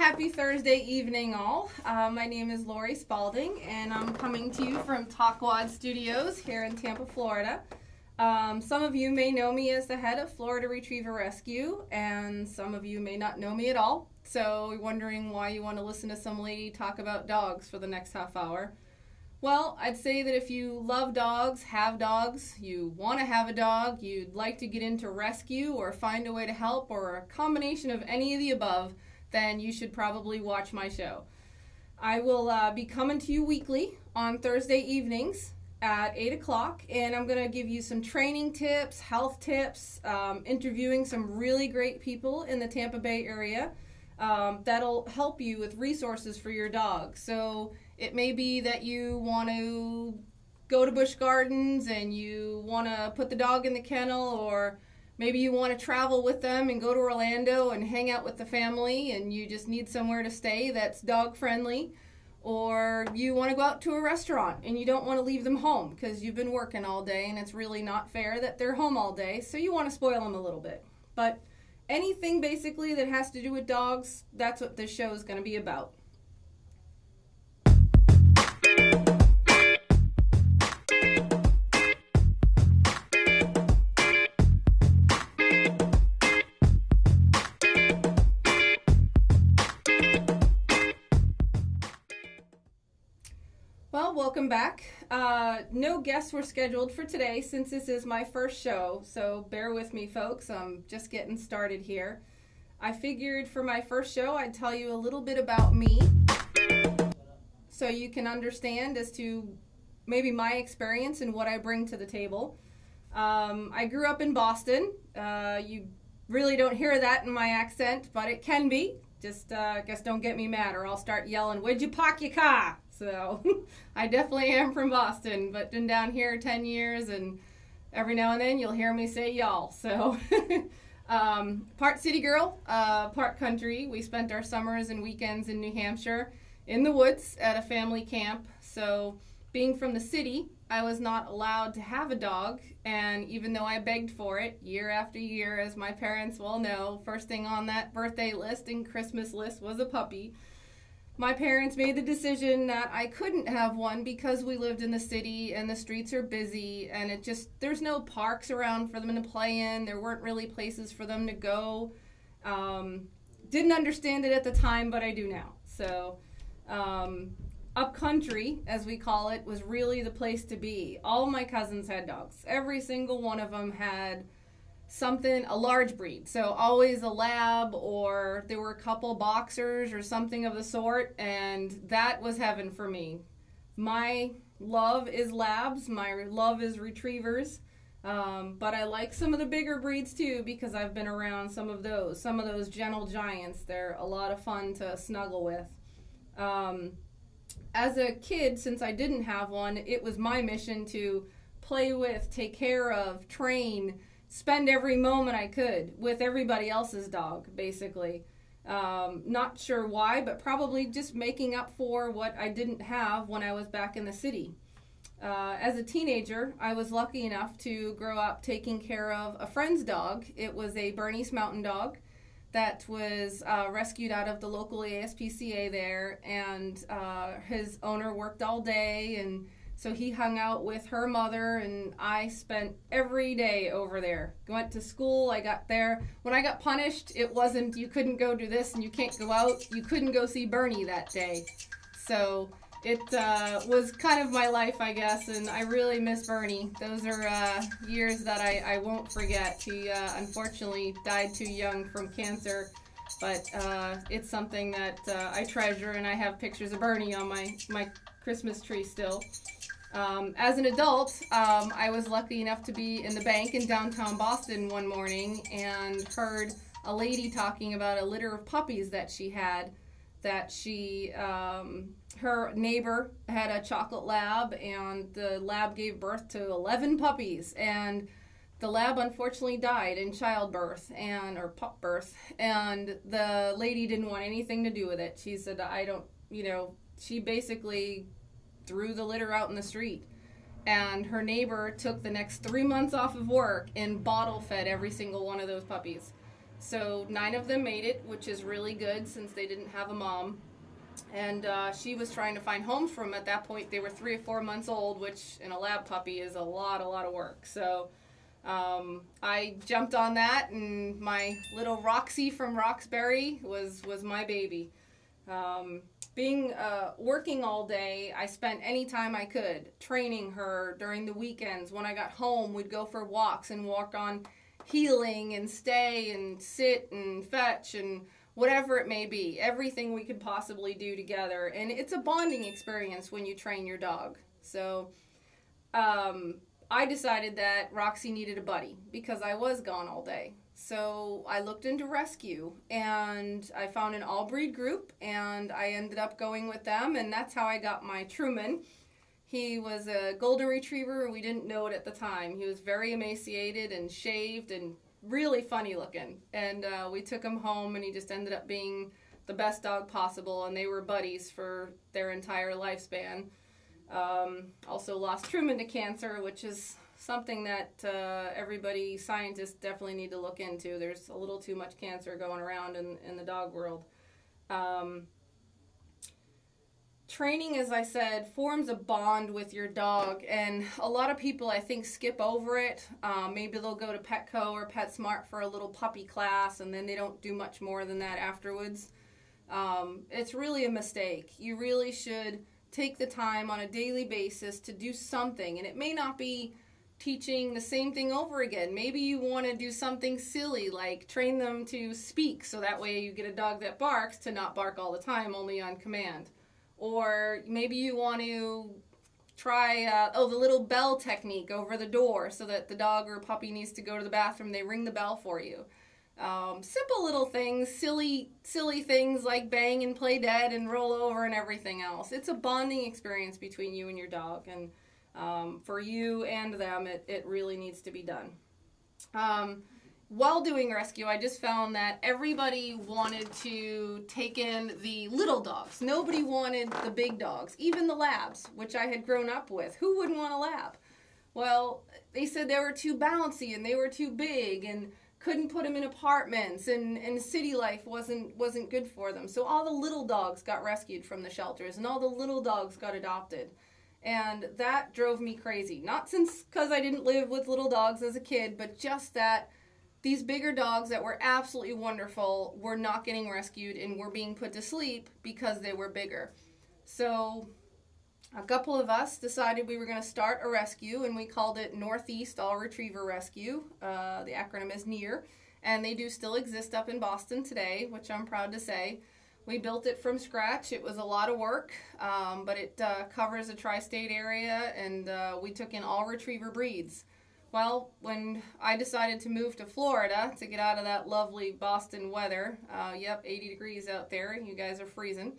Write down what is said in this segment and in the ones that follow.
Happy Thursday evening, all. My name is Lori Spalding, and I'm coming to you from Talkwad Studios here in Tampa, Florida. Some of you may know me as the head of Florida Retriever Rescue, and some of you may not know me at all. So you're wondering why you want to listen to some lady talk about dogs for the next half hour. Well, I'd say that if you love dogs, have dogs, you want to have a dog, you'd like to get into rescue or find a way to help, or a combination of any of the above, then you should probably watch my show. I will be coming to you weekly on Thursday evenings at 8 o'clock, and I'm going to give you some training tips, health tips, interviewing some really great people in the Tampa Bay area that'll help you with resources for your dog. So it may be that you want to go to Busch Gardens and you want to put the dog in the kennel, or maybe you want to travel with them and go to Orlando and hang out with the family and you just need somewhere to stay that's dog friendly. Or you want to go out to a restaurant and you don't want to leave them home because you've been working all day and it's really not fair that they're home all day, so you want to spoil them a little bit. But anything basically that has to do with dogs, that's what this show is going to be about. Well, welcome back. No guests were scheduled for today since this is my first show, so bear with me, folks. I'm just getting started here. I figured for my first show I'd tell you a little bit about me so you can understand as to maybe my experience and what I bring to the table. I grew up in Boston. You really don't hear that in my accent, but it can be. Just guess don't get me mad or I'll start yelling, "Where'd you park your car?" So I definitely am from Boston, but been down here 10 years, and every now and then you'll hear me say y'all. So part city girl, part country. We spent our summers and weekends in New Hampshire in the woods at a family camp. So being from the city, I was not allowed to have a dog, and even though I begged for it year after year, as my parents well know, first thing on that birthday list and Christmas list was a puppy. My parents made the decision that I couldn't have one because we lived in the city and the streets are busy and there's no parks around for them to play in. There weren't really places for them to go. Didn't understand it at the time, but I do now. So upcountry, as we call it, was really the place to be. All my cousins had dogs. Every single one of them had something, a large breed, so always a lab, or there were a couple boxers or something of the sort, and that was heaven for me. My love is labs, my love is retrievers, but I like some of the bigger breeds too because I've been around some of those gentle giants. They're a lot of fun to snuggle with. As a kid, since I didn't have one, it was my mission to play with, take care of, train, spend every moment I could with everybody else's dog, basically. Not sure why, but probably just making up for what I didn't have when I was back in the city. As a teenager, I was lucky enough to grow up taking care of a friend's dog. It was a Bernese Mountain Dog that was rescued out of the local ASPCA there, and his owner worked all day, and so he hung out with her mother, and I spent every day over there. Went to school, I got there. When I got punished, it wasn't, you couldn't go do this and you can't go out. You couldn't go see Bernie that day. So it was kind of my life, I guess, and I really miss Bernie. Those are years that I won't forget. He unfortunately died too young from cancer, but it's something that I treasure, and I have pictures of Bernie on my Christmas tree still. As an adult, I was lucky enough to be in the bank in downtown Boston one morning and heard a lady talking about a litter of puppies that she had, her neighbor had a chocolate lab, and the lab gave birth to 11 puppies, and the lab unfortunately died in childbirth or pup birth, and the lady didn't want anything to do with it. She said, she basically threw the litter out in the street, and her neighbor took the next 3 months off of work and bottle fed every single one of those puppies. So 9 of them made it, which is really good since they didn't have a mom. And she was trying to find homes for them. At that point, they were 3 or 4 months old, which in a lab puppy is a lot of work. So I jumped on that, and my little Roxy from Roxbury was my baby. Working all day, I spent any time I could training her. During the weekends, when I got home, we'd go for walks and walk on healing and stay and sit and fetch and whatever it may be. Everything we could possibly do together. And it's a bonding experience when you train your dog. So I decided that Roxy needed a buddy because I was gone all day. So I looked into rescue, and I found an all-breed group, and I ended up going with them, and that's how I got my Truman. He was a golden retriever. We didn't know it at the time. He was very emaciated and shaved and really funny looking. And we took him home, and he just ended up being the best dog possible, and they were buddies for their entire lifespan. Also lost Truman to cancer, which is something that scientists definitely need to look into. There's a little too much cancer going around in the dog world. Training, as I said, forms a bond with your dog, and a lot of people, I think, skip over it. Maybe they'll go to Petco or PetSmart for a little puppy class, and then they don't do much more than that afterwards. It's really a mistake. You really should take the time on a daily basis to do something, and it may not be teaching the same thing over again. Maybe you want to do something silly, like train them to speak, so that way you get a dog that barks to not bark all the time, only on command. Or maybe you want to try the little bell technique over the door, so that the dog or puppy needs to go to the bathroom, they ring the bell for you. Simple little things, silly things like bang and play dead and roll over and everything else. It's a bonding experience between you and your dog, and for you and them, it really needs to be done. While doing rescue, I just found that everybody wanted to take in the little dogs. Nobody wanted the big dogs, even the labs, which I had grown up with. Who wouldn't want a lab? Well, they said they were too bouncy and they were too big and couldn't put them in apartments, and city life wasn't good for them. So all the little dogs got rescued from the shelters, and all the little dogs got adopted. And that drove me crazy. Not because I didn't live with little dogs as a kid, but just that these bigger dogs that were absolutely wonderful were not getting rescued and were being put to sleep because they were bigger. So a couple of us decided we were going to start a rescue, and we called it Northeast All Retriever Rescue. The acronym is NEAR, and they do still exist up in Boston today, which I'm proud to say. We built it from scratch. It was a lot of work, but it covers a tri-state area, and we took in all retriever breeds. Well, when I decided to move to Florida to get out of that lovely Boston weather, 80 degrees out there, you guys are freezing,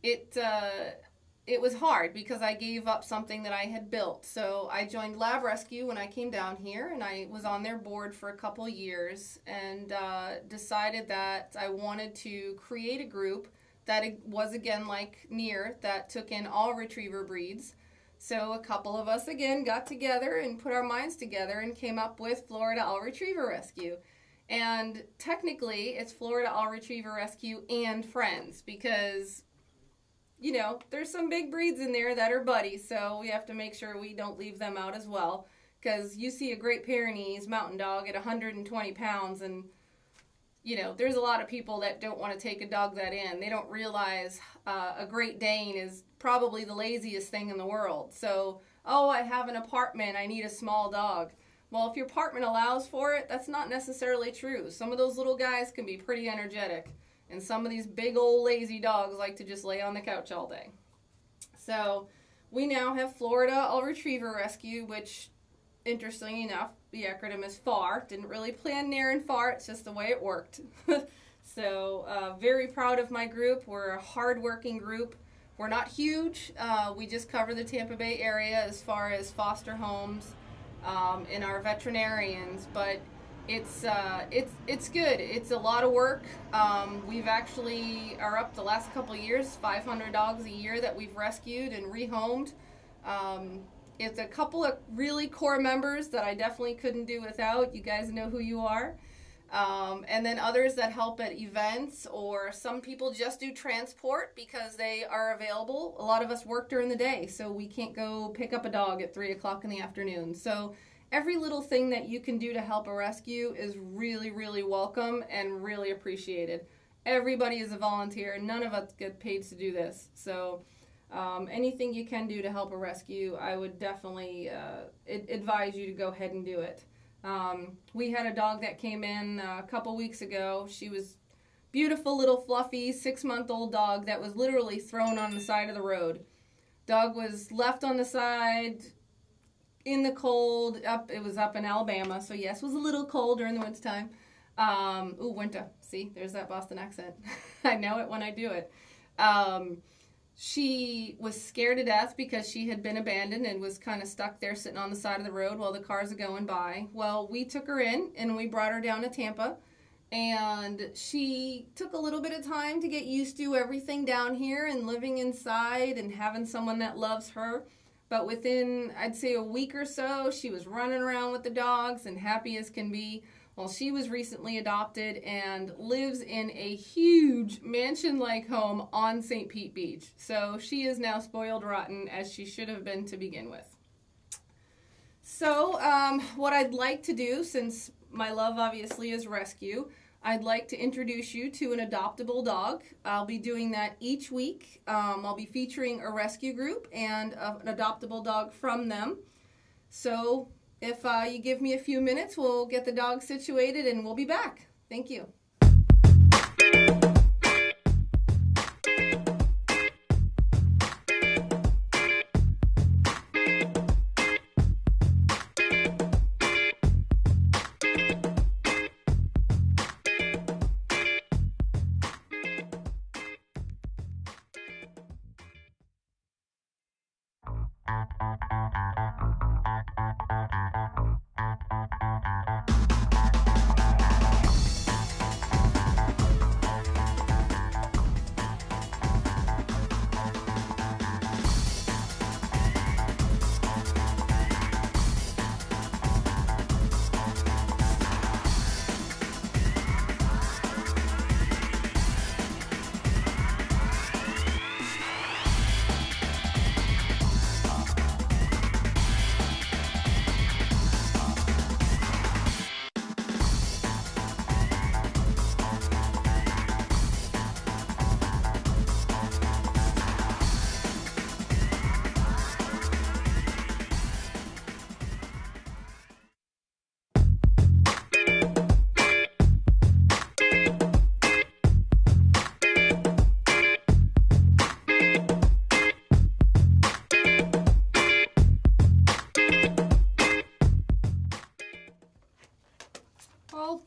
it was hard because I gave up something that I had built. So I joined Lab Rescue when I came down here, and I was on their board for a couple years, and decided that I wanted to create a group that was, again, like NEAR, that took in all retriever breeds. So a couple of us, again, got together and put our minds together and came up with Florida All Retriever Rescue. And technically, it's Florida All Retriever Rescue and Friends, because, you know, there's some big breeds in there that are buddies, so we have to make sure we don't leave them out as well. Because you see a Great Pyrenees mountain dog at 120 pounds, and, you know, there's a lot of people that don't want to take a dog that in. They don't realize a Great Dane is probably the laziest thing in the world. So, oh, I have an apartment, I need a small dog. Well, if your apartment allows for it, that's not necessarily true. Some of those little guys can be pretty energetic, and some of these big old lazy dogs like to just lay on the couch all day. So we now have Florida All Retriever Rescue, which, interestingly enough, the acronym is FAR. Didn't really plan near and far, it's just the way it worked. So very proud of my group. We're a hard-working group. We're not huge. We just cover the Tampa Bay area as far as foster homes and our veterinarians, but it's good. It's a lot of work. We've actually are up the last couple of years, 500 dogs a year that we've rescued and rehomed. It's a couple of really core members that I definitely couldn't do without. You guys know who you are. And then others that help at events, or some people just do transport because they are available. A lot of us work during the day, so we can't go pick up a dog at 3 o'clock in the afternoon. So every little thing that you can do to help a rescue is really, really welcome and really appreciated. Everybody is a volunteer. None of us get paid to do this. So anything you can do to help a rescue, I would definitely advise you to go ahead and do it. We had a dog that came in a couple weeks ago. She was beautiful little fluffy 6-month-old dog that was literally thrown on the side of the road. Dog was left on the side in the cold. It was up in Alabama, so yes, it was a little cold during the wintertime. Winter. See, there's that Boston accent. I know it when I do it. She was scared to death because she had been abandoned and was kind of stuck there sitting on the side of the road while the cars are going by. Well, we took her in and we brought her down to Tampa, and she took a little bit of time to get used to everything down here and living inside and having someone that loves her. But within, I'd say, a week or so, she was running around with the dogs and happy as can be. Well, she was recently adopted and lives in a huge mansion-like home on St. Pete Beach. So she is now spoiled rotten, as she should have been to begin with. So what I'd like to do, since my love obviously is rescue, I'd like to introduce you to an adoptable dog. I'll be doing that each week. I'll be featuring a rescue group and an adoptable dog from them. So if you give me a few minutes, we'll get the dog situated and we'll be back. Thank you.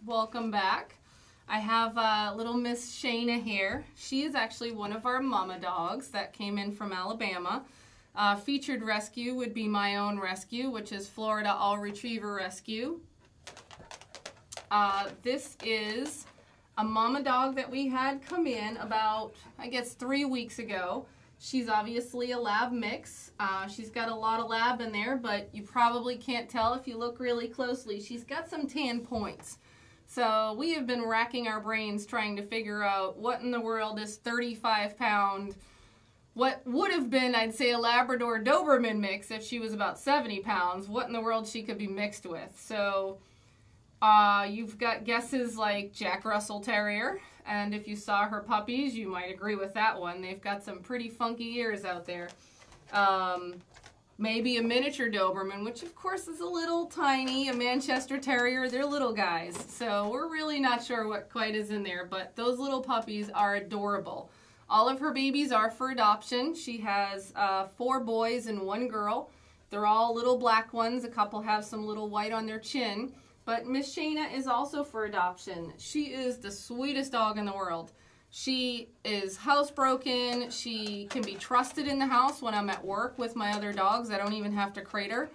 Welcome back. I have little Miss Shayna here. She is actually one of our mama dogs that came in from Alabama. Featured rescue would be my own rescue, which is Florida All Retriever Rescue. This is a mama dog that we had come in about, I guess, 3 weeks ago. She's obviously a lab mix. She's got a lot of lab in there, but you probably can't tell if you look really closely. She's got some tan points. So we have been racking our brains trying to figure out what in the world is 35-pound, what would have been, I'd say, a Labrador Doberman mix if she was about 70 pounds, what in the world she could be mixed with. So you've got guesses like Jack Russell Terrier, and if you saw her puppies, you might agree with that one. They've got some pretty funky ears out there. Maybe a miniature Doberman, which of course is a little tiny, a Manchester Terrier. They're little guys, so we're really not sure what quite is in there, but those little puppies are adorable. All of her babies are for adoption. She has 4 boys and 1 girl. They're all little black ones. A couple have some little white on their chin, but Miss Shayna is also for adoption. She is the sweetest dog in the world. She is housebroken. She can be trusted in the house when I'm at work with my other dogs. I don't even have to crate her.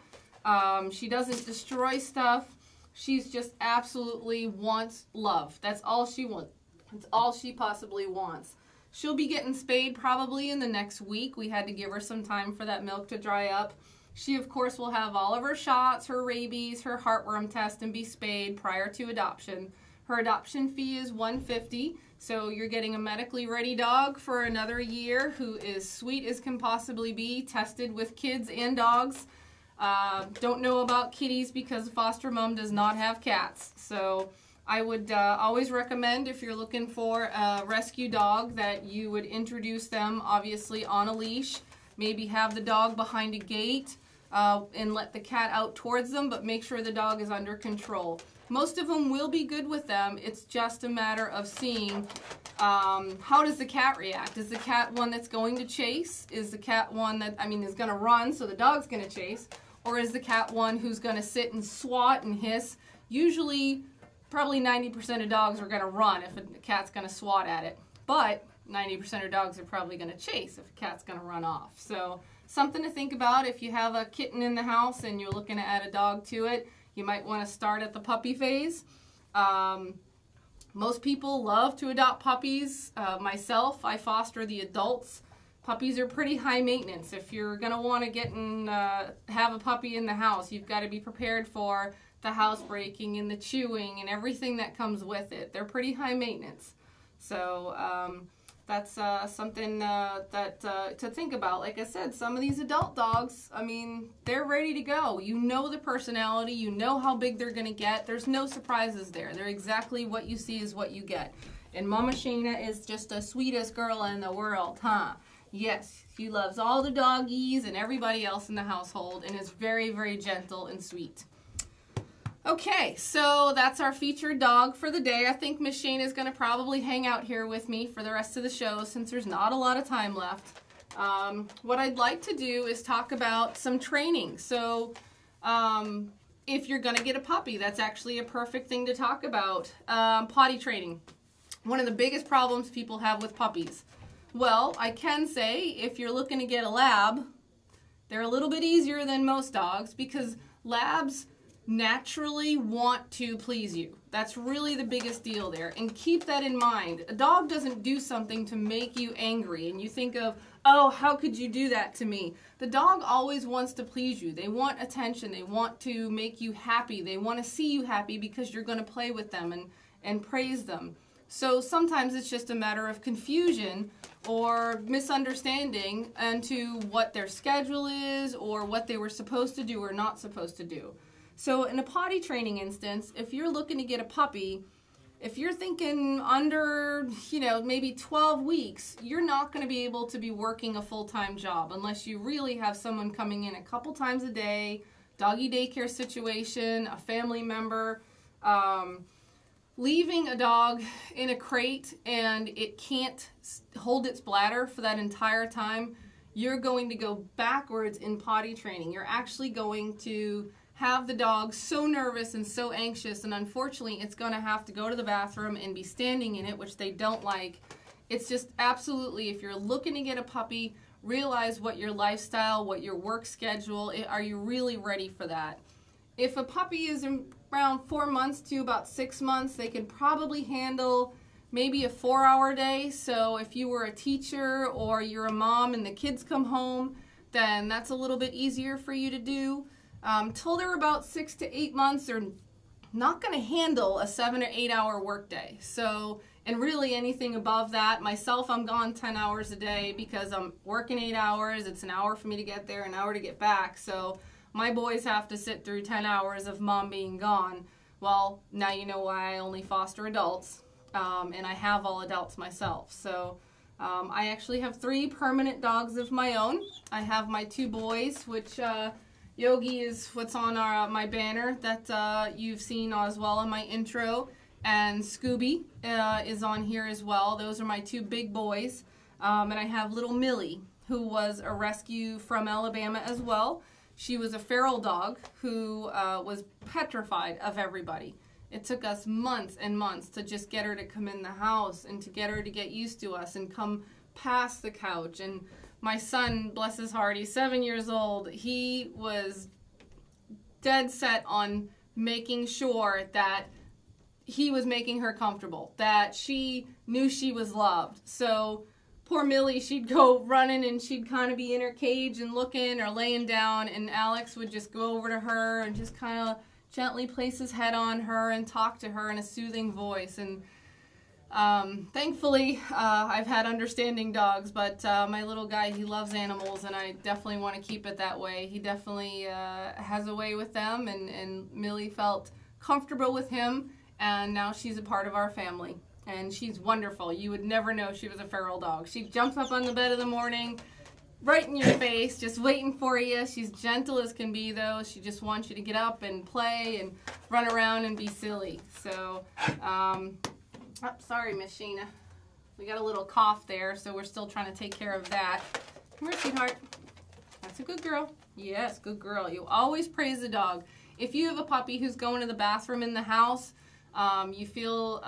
She doesn't destroy stuff. She's just absolutely wants love. That's all she wants. That's all she possibly wants. She'll be getting spayed probably in the next week. We had to give her some time for that milk to dry up. She, of course, will have all of her shots, her rabies, her heartworm test, and be spayed prior to adoption. Her adoption fee is $150, so you're getting a medically ready dog for another year who is sweet as can possibly be, tested with kids and dogs. Don't know about kitties because foster mom does not have cats. So I would always recommend, if you're looking for a rescue dog, that you would introduce them obviously on a leash. Maybe have the dog behind a gate and let the cat out towards them, but make sure the dog is under control. Most of them will be good with them. It's just a matter of seeing how does the cat react. Is the cat one that's going to chase? Is the cat one that, is going to run, so the dog's going to chase? Or is the cat one who's going to sit and swat and hiss? Usually, probably 90% of dogs are going to run if a cat's going to swat at it. But 90% of dogs are probably going to chase if a cat's going to run off. So something to think about if you have a kitten in the house and you're looking to add a dog to it. You might want to start at the puppy phase. Most people love to adopt puppies. Myself, I foster the adults. Puppies are pretty high maintenance. If you're going to want to get and have a puppy in the house, you've got to be prepared for the housebreaking and the chewing and everything that comes with it. They're pretty high maintenance. So that's something to think about. Like I said, some of these adult dogs, they're ready to go. You know the personality. You know how big they're going to get. There's no surprises there. They're exactly what you see is what you get. And Mama Shayna is just the sweetest girl in the world, huh? Yes, she loves all the doggies and everybody else in the household and is very, very gentle and sweet. Okay, so that's our featured dog for the day. I think Miss Shayna is going to probably hang out here with me for the rest of the show since there's not a lot of time left. What I'd like to do is talk about some training. So if you're going to get a puppy, that's actually a perfect thing to talk about. Potty training. One of the biggest problems people have with puppies. Well, I can say if you're looking to get a lab, they're a little bit easier than most dogs because labs naturally want to please you. That's really the biggest deal there. And keep that in mind. A dog doesn't do something to make you angry and you think of, oh, how could you do that to me? The dog always wants to please you. They want attention. They want to make you happy. They want to see you happy because you're going to play with them and praise them. So sometimes it's just a matter of confusion or misunderstanding into what their schedule is or what they were supposed to do or not supposed to do. So in a potty training instance, if you're looking to get a puppy, if you're thinking under, maybe 12 weeks, you're not going to be able to be working a full-time job unless you really have someone coming in a couple times a day, doggy daycare situation, a family member. Leaving a dog in a crate and it can't hold its bladder for that entire time, you're going to go backwards in potty training. You're actually going to have the dog so nervous and so anxious, and unfortunately it's going to have to go to the bathroom and be standing in it, which they don't like. It's just absolutely, if you're looking to get a puppy, realize what your lifestyle, what your work schedule, are you really ready for that? If a puppy is around 4 months to about 6 months, they can probably handle maybe a 4-hour day. So if you were a teacher or you're a mom and the kids come home, then that's a little bit easier for you to do. Till they're about 6 to 8 months, they're not going to handle a 7 or 8 hour workday. So, and really anything above that, myself, I'm gone 10 hours a day because I'm working 8 hours. It's an hour for me to get there, an hour to get back. So my boys have to sit through 10 hours of mom being gone. Well, now you know why I only foster adults, and I have all adults myself. So I actually have 3 permanent dogs of my own. I have my 2 boys, which Yogi is what's on my banner that you've seen as well in my intro, and Scooby is on here as well. Those are my 2 big boys, and I have little Millie, who was a rescue from Alabama as well. She was a feral dog who was petrified of everybody. It took us months and months to just get her to come in the house and to get her to get used to us and come past the couch. And my son, bless his heart, he's 7 years old. He was dead set on making sure that he was making her comfortable, that she knew she was loved. So poor Millie, she'd go running and she'd kind of be in her cage and looking or laying down, and Alex would just go over to her and just kind of gently place his head on her and talk to her in a soothing voice. And thankfully, I've had understanding dogs, but my little guy, he loves animals, and I definitely want to keep it that way. He definitely has a way with them, and Millie felt comfortable with him, and now she's a part of our family. And she's wonderful. You would never know she was a feral dog. She jumps up on the bed in the morning, right in your face, just waiting for you. She's gentle as can be, though. She just wants you to get up and play and run around and be silly. So, sorry, Miss Sheena. We got a little cough there, so we're still trying to take care of that. Come here, sweetheart. That's a good girl. Yes, good girl. You always praise the dog. If you have a puppy who's going to the bathroom in the house, you feel...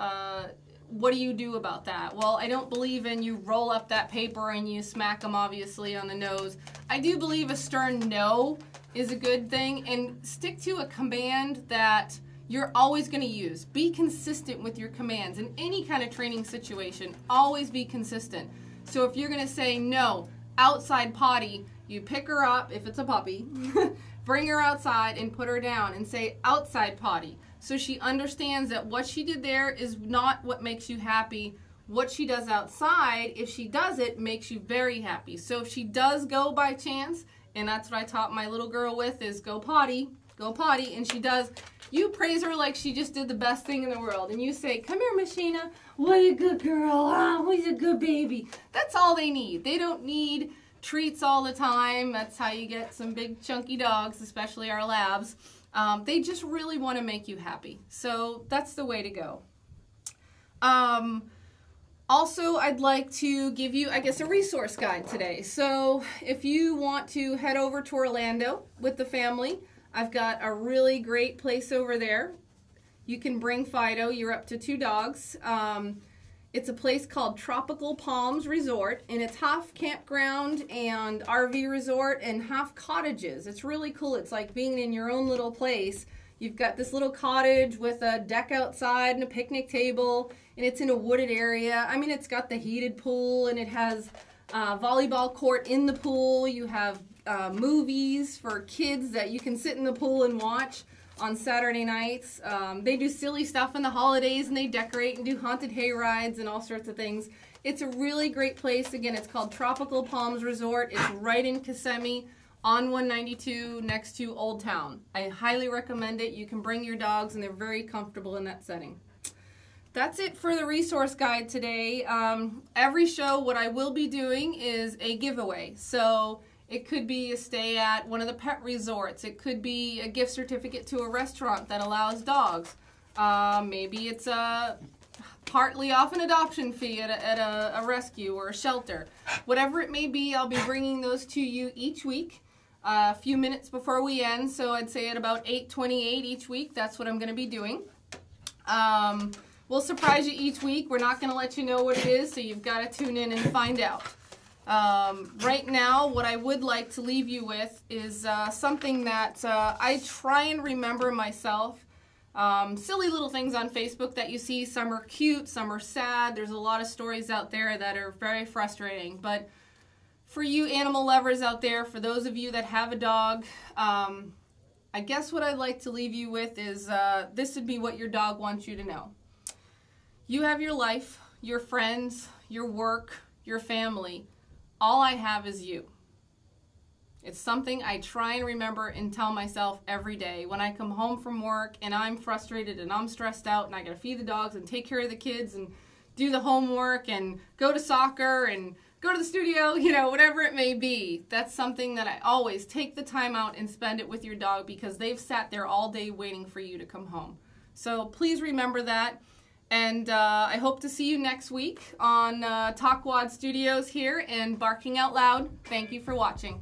what do you do about that? Well, I don't believe in you roll up that paper and you smack them obviously on the nose. I do believe a stern no is a good thing, and stick to a command that you're always going to use. Be consistent with your commands in any kind of training situation. Always be consistent. So if you're going to say no, outside potty, you pick her up, if it's a puppy, bring her outside and put her down and say outside potty. So she understands that what she did there is not what makes you happy. What she does outside, if she does it, makes you very happy. So if she does go by chance, and that's what I taught my little girl with, is go potty, and she does, you praise her like she just did the best thing in the world. And you say, come here, Miss Sheena, what a good girl, what a good baby. That's all they need. They don't need treats all the time. That's how you get some big chunky dogs, especially our labs. They just really want to make you happy. So that's the way to go. Also, I'd like to give you, I guess, a resource guide today. So if you want to head over to Orlando with the family, I've got a really great place over there. You can bring Fido. You're up to 2 dogs. It's a place called Tropical Palms Resort, and it's half campground and RV resort and half cottages. It's really cool. It's like being in your own little place. You've got this little cottage with a deck outside and a picnic table, and it's in a wooded area. I mean, it's got the heated pool, and it has a volleyball court in the pool. You have movies for kids that you can sit in the pool and watch on Saturday nights. They do silly stuff in the holidays, and they decorate and do haunted hay rides and all sorts of things. It's a really great place. Again, it's called Tropical Palms Resort. It's right in Kissimmee on 192 next to Old Town. I highly recommend it. You can bring your dogs, and they're very comfortable in that setting. That's it for the resource guide today. Every show, what I will be doing is a giveaway. So it could be a stay at one of the pet resorts. It could be a gift certificate to a restaurant that allows dogs. Maybe it's partly off an adoption fee at a rescue or a shelter. Whatever it may be, I'll be bringing those to you each week, a few minutes before we end. So I'd say at about 8:28 each week, that's what I'm going to be doing. We'll surprise you each week. We're not going to let you know what it is, so you've got to tune in and find out. Right now, what I would like to leave you with is something that I try and remember myself. Silly little things on Facebook that you see. Some are cute, some are sad. There's a lot of stories out there that are very frustrating. But for you animal lovers out there, for those of you that have a dog, I guess what I'd like to leave you with is this would be what your dog wants you to know. You have your life, your friends, your work, your family. All I have is you. It's something I try and remember and tell myself every day. When I come home from work and I'm frustrated and I'm stressed out and I gotta feed the dogs and take care of the kids and do the homework and go to soccer and go to the studio, you know, whatever it may be. That's something that I always take the time out and spend it with your dog, because they've sat there all day waiting for you to come home. So please remember that. And I hope to see you next week on Talkwad Studios here and Barking Out Loud. Thank you for watching.